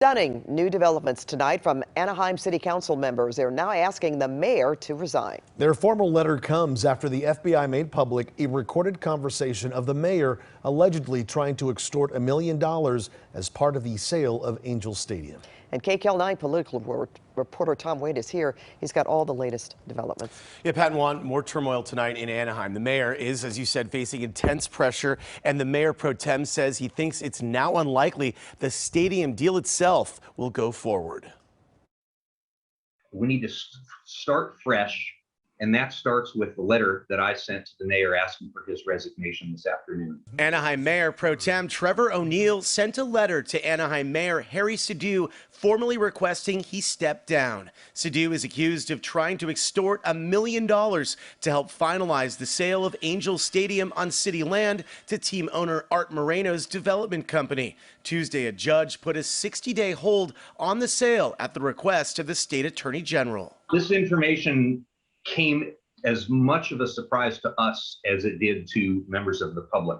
Stunning new developments tonight from Anaheim City Council members. They're now asking the mayor to resign. Their formal letter comes after the FBI made public a recorded conversation of the mayor allegedly trying to extort $1 million as part of the sale of Angel Stadium. And KCAL 9 political reporter Tom Wade is here. He's got all the latest developments. Yeah, Pat and Juan, more turmoil tonight in Anaheim. The mayor is, as you said, facing intense pressure, and the mayor pro tem says he thinks it's now unlikely the stadium deal itself will go forward. We need to start fresh, and that starts with the letter that I sent to the mayor asking for his resignation this afternoon. Anaheim Mayor pro tem Trevor O'Neill sent a letter to Anaheim Mayor Harry Sidhu formally requesting he step down. Sidhu is accused of trying to extort $1 million to help finalize the sale of Angel Stadium on city land to team owner Arte Moreno's development company. Tuesday, a judge put a 60-day hold on the sale at the request of the state attorney general. This information came as much of a surprise to us as it did to members of the public.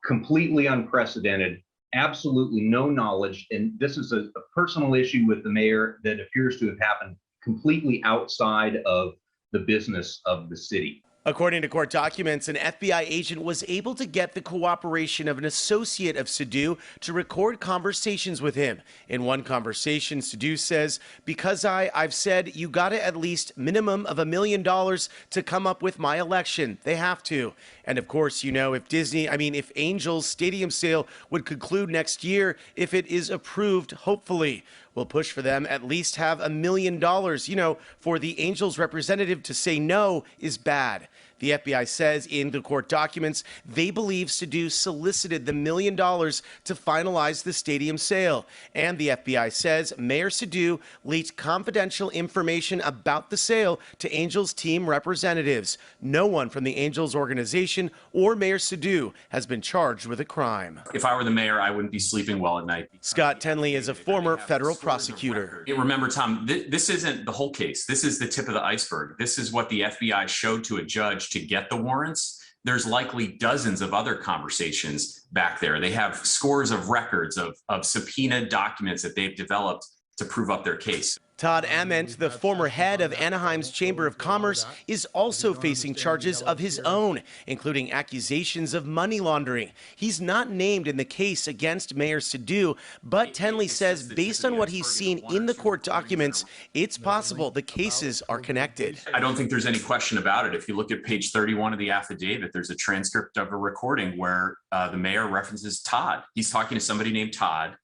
Completely unprecedented, absolutely no knowledge, and this is a personal issue with the mayor that appears to have happened completely outside of the business of the city. According to court documents, an FBI agent was able to get the cooperation of an associate of Sidhu to record conversations with him. In one conversation, Sidhu says, because I've said you got to at least minimum of $1 million to come up with my election. They have to. And of course, you know, if Angels Stadium sale would conclude next year, if it is approved, hopefully, we'll push for them at least have $1 million. You know, for the Angels representative to say no is bad. The FBI says in the court documents they believe Sidhu solicited the $1 million to finalize the stadium sale. And the FBI says Mayor Sidhu leaked confidential information about the sale to Angels team representatives. No one from the Angels organization or Mayor Sidhu has been charged with a crime. If I were the mayor, I wouldn't be sleeping well at night. Scott Tenley is a former federal prosecutor. Remember, Tom, this isn't the whole case. This is the tip of the iceberg. This is what the FBI showed to a judge to get the warrants. There's likely dozens of other conversations back there. They have scores of records of subpoenaed documents that they've developed to prove up their case. Todd Ament, the former head of Anaheim's Chamber of Commerce, is also facing charges of his own, including accusations of money laundering. He's not named in the case against Mayor Sidhu, but Tenley says based on what he's seen in the court documents, it's possible the cases are connected. I don't think there's any question about it. If you look at page 31 of the affidavit, there's a transcript of a recording where the mayor references Todd. He's talking to somebody named Todd.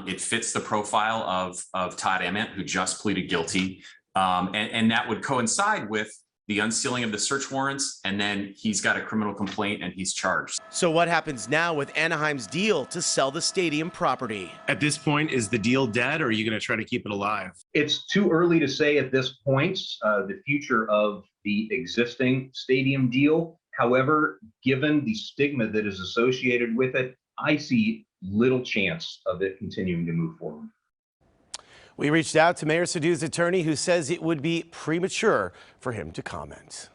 It fits the profile of Todd Ament, who just pleaded guilty, and that would coincide with the unsealing of the search warrants, and then he's got a criminal complaint and he's charged. So what happens now with Anaheim's deal to sell the stadium property? At this point, is the deal dead, or are you going to try to keep it alive? It's too early to say at this point the future of the existing stadium deal. However, given the stigma that is associated with it, I see little chance of it continuing to move forward. We reached out to Mayor Sidhu's attorney, who says it would be premature for him to comment.